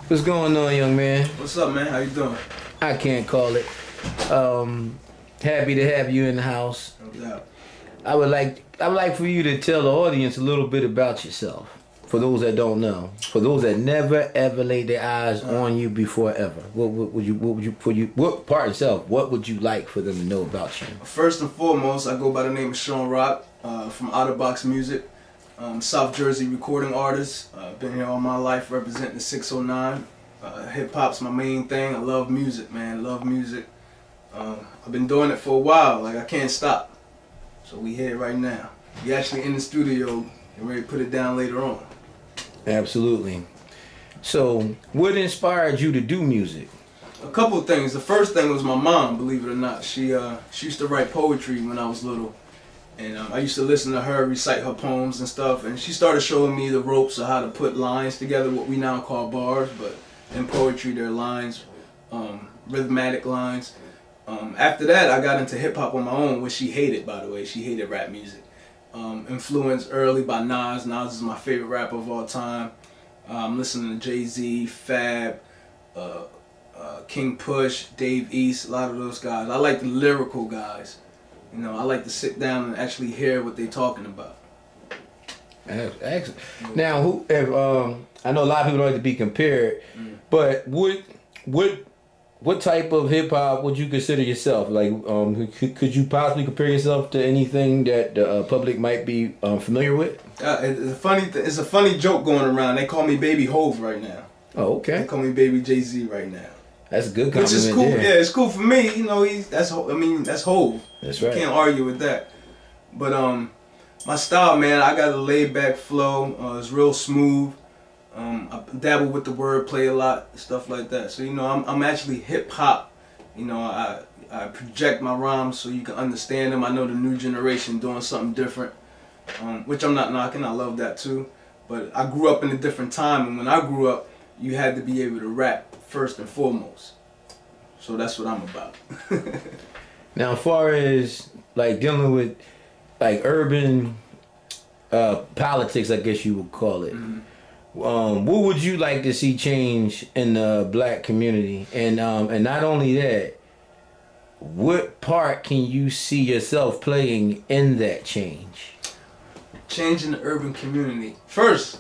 What's going on, young man? What's up, man? How you doing? I can't call it. Happy to have you in the house. No doubt. I would like for you to tell the audience a little bit about yourself. For those that don't know, for those that never ever laid their eyes on you before ever, what would you like for them to know about you? First and foremost, I go by the name of Shawn from Otterbox Music, South Jersey recording artist. Been here all my life representing the 609. Hip hop's my main thing. I love music, man. Love music. I've been doing it for a while. Like I can't stop. So we here right now. We actually in the studio and ready to put it down later on. Absolutely. So, what inspired you to do music? A couple of things. The first thing was my mom, believe it or not. She used to write poetry when I was little. And I used to listen to her recite her poems and stuff. And she started showing me the ropes of how to put lines together, what we now call bars. But in poetry, they're lines, rhythmatic lines. After that, I got into hip-hop on my own, which she hated, by the way. She hated rap music. Influenced early by Nas. Nas is my favorite rapper of all time. I'm listening to Jay-Z, Fab, King Push, Dave East, a lot of those guys. I like the lyrical guys. You know, I like to sit down and actually hear what they're talking about. Excellent. Now, I know a lot of people don't like to be compared, but what type of hip hop would you consider yourself? Like, could you possibly compare yourself to anything that the public might be familiar with? It's a funny joke going around. They call me Baby Hove right now. Oh, okay. They call me Baby Jay-Z right now. That's a good compliment. Which is cool. There. Yeah, it's cool for me. You know, that's Hove. That's right. You can't argue with that. But my style, man, I got a laid back flow. It's real smooth. I dabble with the wordplay a lot, stuff like that. So, you know, I'm actually hip hop. You know, I project my rhymes so you can understand them. I know the new generation doing something different, which I'm not knocking. I love that too. But I grew up in a different time, and when I grew up, you had to be able to rap first and foremost. So that's what I'm about. Now, as far as like dealing with like urban politics, I guess you would call it. Mm-hmm. What would you like to see change in the black community? And not only that, what part can you see yourself playing in that change? Changing the urban community. First,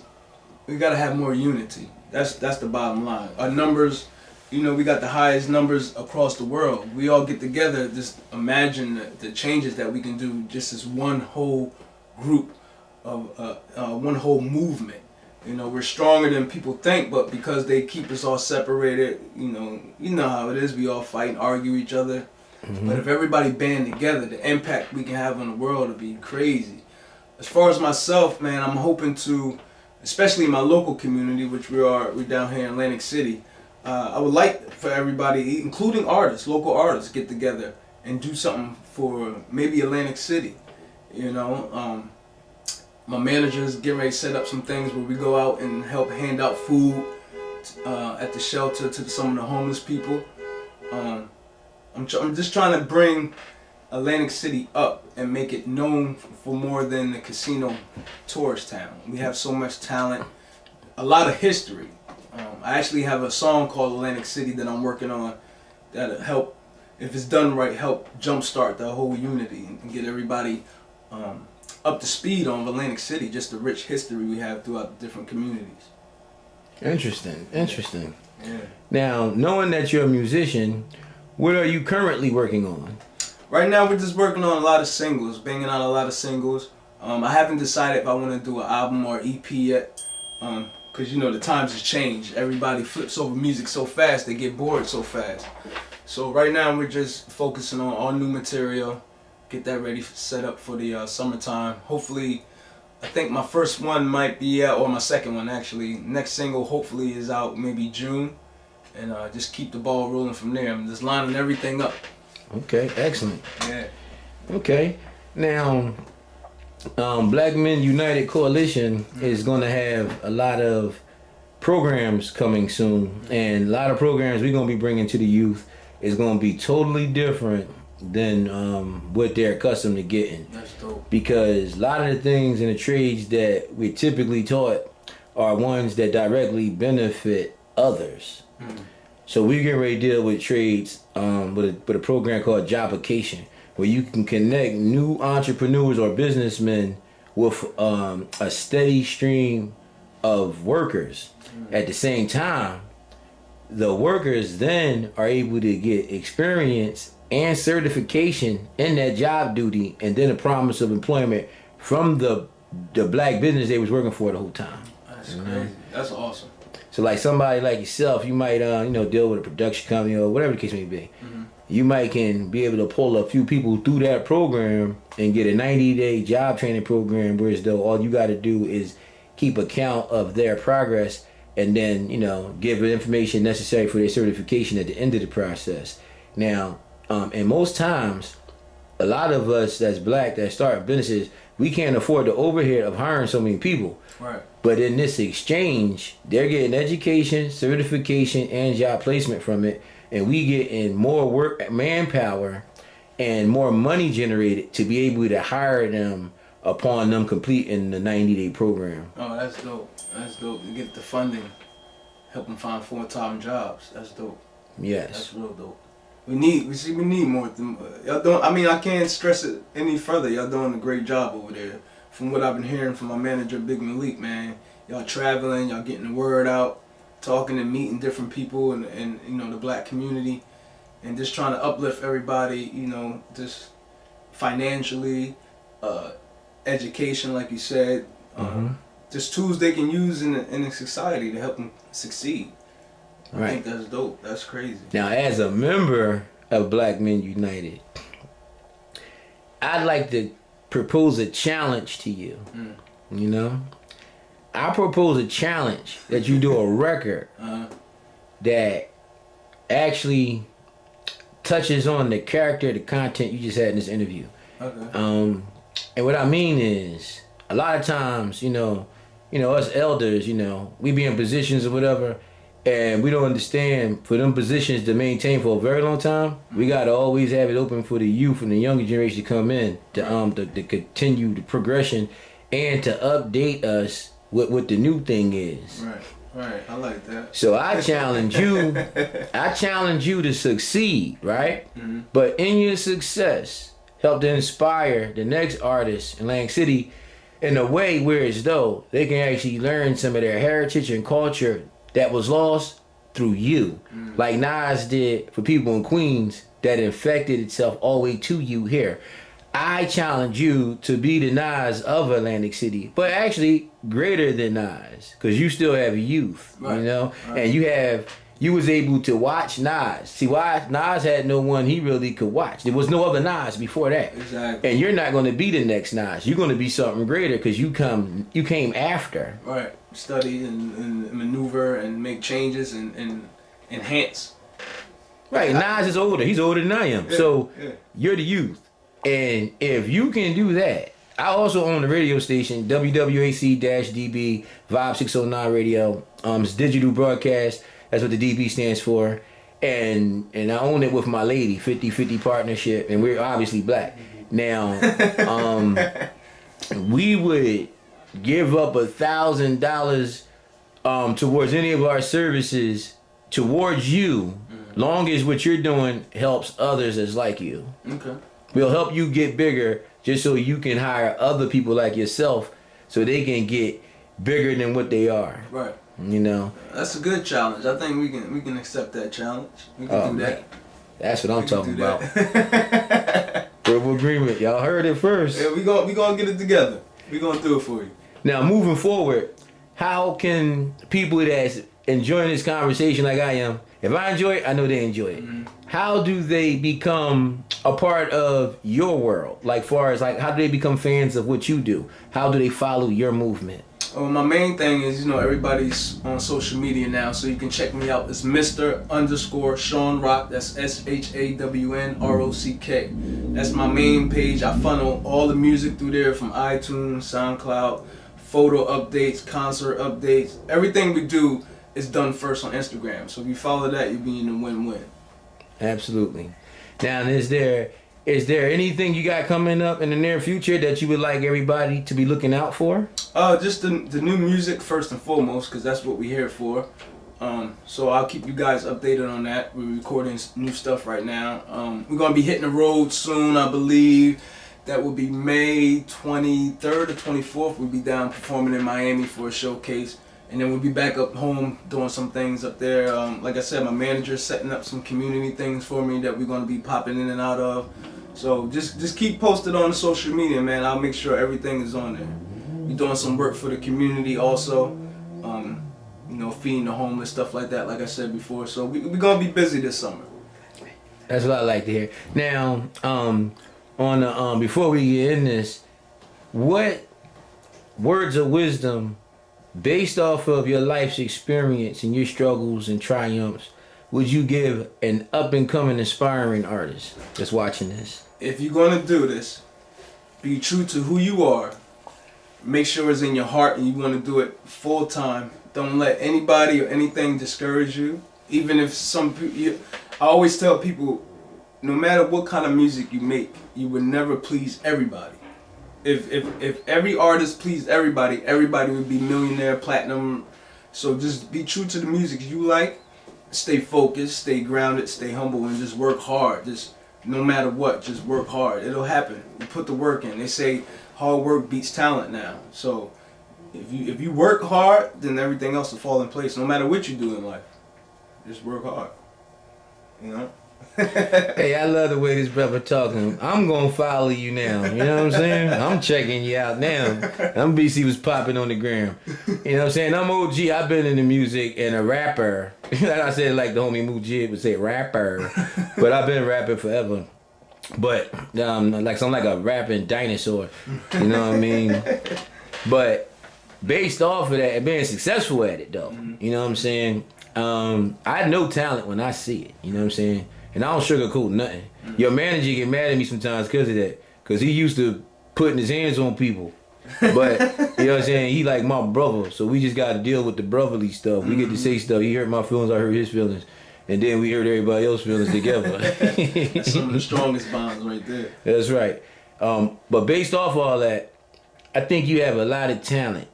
we gotta have more unity. That's the bottom line. Our numbers, you know, we got the highest numbers across the world. We all get together, just imagine the changes that we can do just as one whole group of one whole movement. You know, we're stronger than people think, but because they keep us all separated, you know how it is. We all fight and argue each other. Mm-hmm. But if everybody band together, the impact we can have on the world would be crazy. As far as myself, man, I'm hoping to, especially in my local community, which we're down here in Atlantic City. I would like for everybody, including artists, local artists, get together and do something for maybe Atlantic City. You know. My manager's getting ready to set up some things where we go out and help hand out food at the shelter to some of the homeless people. I'm just trying to bring Atlantic City up and make it known for more than the casino tourist town. We have so much talent, a lot of history. I actually have a song called Atlantic City that I'm working on that'll help, if it's done right, help jumpstart the whole unity and get everybody up to speed on Atlantic City, just the rich history we have throughout the different communities. Interesting. Yeah. Now, knowing that you're a musician, what are you currently working on? Right now, we're just working on a lot of singles, banging out a lot of singles. I haven't decided if I want to do an album or EP yet, because you know the times have changed. Everybody flips over music so fast, they get bored so fast. So right now, we're just focusing on all new material. Get that ready, set up for the summertime. Hopefully, I think my first one might be out, or my second one actually. Next single hopefully is out maybe June, and just keep the ball rolling from there. I'm just lining everything up. Okay, excellent. Yeah. Okay, now, Black Men United Coalition is going to have a lot of programs coming soon, and a lot of programs we're going to be bringing to the youth is going to be totally different than what they're accustomed to getting. That's dope. Because a lot of the things in the trades that we're typically taught are ones that directly benefit others. So we get ready to deal with trades with a program called Jobication, where you can connect new entrepreneurs or businessmen with a steady stream of workers. At the same time, the workers then are able to get experience and certification in that job duty, and then a promise of employment from the black business they was working for the whole time. That's crazy. That's awesome. So like somebody like yourself, you might deal with a production company or whatever the case may be. You might can be able to pull a few people through that program and get a 90-day job training program, whereas though all you got to do is keep account of their progress and then give the information necessary for their certification at the end of the process. Now, and most times, a lot of us that's black that start businesses, we can't afford the overhead of hiring so many people. Right. But in this exchange, they're getting education, certification, and job placement from it, and we getting more work, manpower, and more money generated to be able to hire them upon them completing the 90-day program. Oh, that's dope. That's dope. To get the funding, help them find full-time jobs. That's dope. Yes. That's real dope. We need more. Y'all don't. I mean, I can't stress it any further. Y'all doing a great job over there. From what I've been hearing from my manager, Big Malik, man, y'all traveling, y'all getting the word out, talking and meeting different people and the black community, and just trying to uplift everybody. Just financially, education, like you said, just tools they can use in the society to help them succeed. I think that's dope. That's crazy. Now, as a member of Black Men United, I'd like to propose a challenge to you. I propose a challenge that you do a record that actually touches on the character, the content you just had in this interview. Okay. And what I mean is, a lot of times, us elders, we be in positions or whatever, and we don't understand for them positions to maintain for a very long time. We gotta always have it open for the youth and the younger generation to come in to continue the progression and to update us with what the new thing is. Right. I like that. So I challenge you. I challenge you to succeed, right? But in your success, help to inspire the next artist in Atlantic City in a way where as though they can actually learn some of their heritage and culture that was lost through you. Like Nas did for people in Queens that infected itself all the way to you here. I challenge you to be the Nas of Atlantic City, but actually greater than Nas, because you still have youth, and you was able to watch Nas. See, why Nas had no one he really could watch. There was no other Nas before that. Exactly. And you're not going to be the next Nas. You're going to be something greater because you came after. Right. Study and maneuver and make changes and enhance. Right. Nas is older. He's older than I am. So you're the youth. And if you can do that, I also own the radio station, WWAC-DB, Vibe 609 Radio. It's digital broadcast. That's what the DB stands for. And I own it with my lady, 50-50 partnership, and we're obviously black. Now, we would give up $1,000 towards any of our services towards you, long as what you're doing helps others that's like you. Okay. We'll help you get bigger just so you can hire other people like yourself so they can get bigger than what they are. Right. That's a good challenge. I think we can accept that challenge. We can do that. That's what I'm talking about. Verbal agreement. Y'all heard it first. Yeah, we gonna get it together. We gonna do it for you. Now, moving forward, how can people that's enjoying this conversation like I am, if I enjoy it, I know they enjoy it. How do they become a part of your world? Like, far as how do they become fans of what you do? How do they follow your movement? Well, my main thing is, everybody's on social media now, so you can check me out. It's Mr_Shawn Rock. That's SHAWNROCK. That's my main page. I funnel all the music through there from iTunes, SoundCloud, photo updates, concert updates. Everything we do is done first on Instagram. So if you follow that, you'll be in a win-win. Absolutely. Now, is there anything you got coming up in the near future that you would like everybody to be looking out for? Just the new music first and foremost, because that's what we're here for. So I'll keep you guys updated on that. We're recording new stuff right now. We're gonna be hitting the road soon, I believe. That will be May 23rd or 24th. We'll be down performing in Miami for a showcase. And then we'll be back up home doing some things up there. Like I said, my manager's setting up some community things for me that we're going to be popping in and out of. So just keep posted on the social media, man. I'll make sure everything is on there. We're doing some work for the community also. Feeding the homeless, stuff like that, like I said before. So we're going to be busy this summer. That's what I like to hear. Now, on the before we get in this, what words of wisdom, based off of your life's experience and your struggles and triumphs, would you give an up-and-coming aspiring artist that's watching this? If you're going to do this, be true to who you are. Make sure it's in your heart and you want to do it full time. Don't let anybody or anything discourage you. Even if I always tell people, no matter what kind of music you make, you would never please everybody. If every artist pleased everybody, everybody would be millionaire, platinum. So just be true to the music you like. Stay focused, stay grounded, stay humble, and just work hard. Just no matter what, just work hard. It'll happen. You put the work in. They say hard work beats talent now. So if you work hard, then everything else will fall in place. No matter what you do in life, just work hard. You know. Hey, I love the way this brother talking. I'm gonna follow you now. You know what I'm saying? I'm checking you out now. I'm BC was popping on the gram. You know what I'm saying? I'm OG. I've been in the music and a rapper. I said like the homie Mujib would say rapper, but I've been rapping forever. But like I'm like a rapping dinosaur. You know what I mean? But based off of that and being successful at it though, you know what I'm saying? I know talent when I see it. You know what I'm saying? And I don't sugarcoat nothing. Your manager get mad at me sometimes because of that. Because he used to putting his hands on people. But, you know what I'm saying? He like my brother. So we just got to deal with the brotherly stuff. We get to say stuff. He hurt my feelings, I hurt his feelings. And then we hurt everybody else's feelings together. That's some of the strongest bonds right there. That's right. But based off all that, I think you have a lot of talent.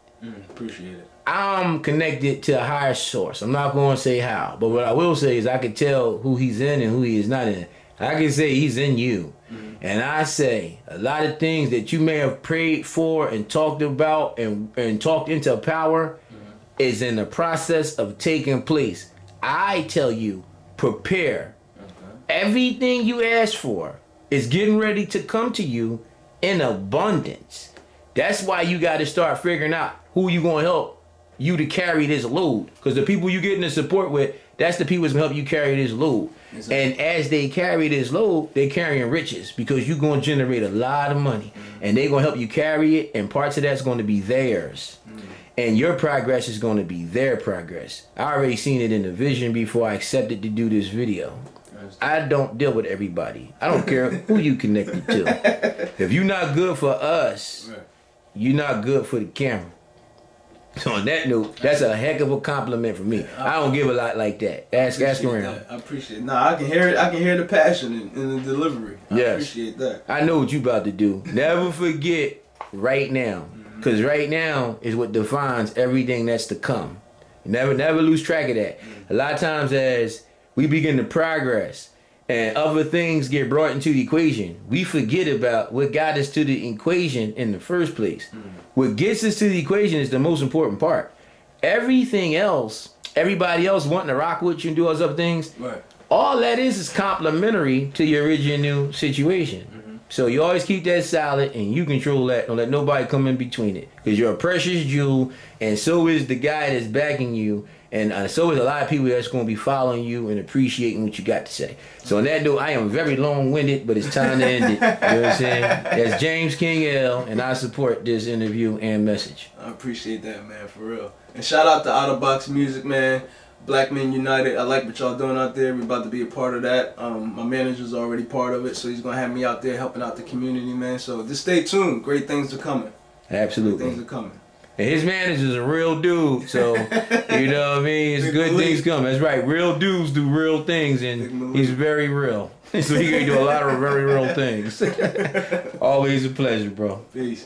Appreciate it. I'm connected to a higher source. I'm not going to say how, but what I will say is I can tell who he's in and who he is not in. I can say he's in you. And I say a lot of things that you may have prayed for and talked about and talked into power is in the process of taking place. I tell you, prepare. Everything you ask for is getting ready to come to you in abundance. That's why you got to start figuring out who you going to help you to carry this load, because the people you getting the support with, that's the people that's gonna help you carry this load. Exactly. And as they carry this load, they're carrying riches, because you're gonna generate a lot of money, and they're gonna help you carry it, and parts of that's gonna be theirs, and your progress is gonna be their progress. I already seen it in the vision before I accepted to do this video. I don't deal with everybody. I don't care who you connected to. If you're not good for us, you're not good for the camera. So on that note, that's a heck of a compliment for me. I don't give a lot like that. Ask around. I appreciate it. Nah, I can hear it. I can hear the passion in the delivery. I appreciate that. I know what you about to do. Never forget right now, because right now is what defines everything that's to come. Never lose track of that. A lot of times as we begin to progress and other things get brought into the equation, we forget about what got us to the equation in the first place. What gets us to the equation is the most important part. Everything else, everybody else wanting to rock with you and do all those other things, all that is complementary to your original situation. So you always keep that solid and you control that. Don't let nobody come in between it, because you're a precious jewel, and so is the guy that's backing you, and so is a lot of people that's going to be following you and appreciating what you got to say. So on that note, I am very long-winded, but it's time to end it. You know what I'm saying? That's James King L, and I support this interview and message. I appreciate that, man, for real. And shout out to Out of Box Music, man. Black Men United. I like what y'all doing out there. We're about to be a part of that. My manager's already part of it, so he's going to have me out there helping out the community, man. So just stay tuned. Great things are coming. Absolutely. Great things are coming. And his manager's a real dude, so, you know what I mean? It's good things coming. That's right. Real dudes do real things, and he's very real. So he can do a lot of very real things. Always a pleasure, bro. Peace.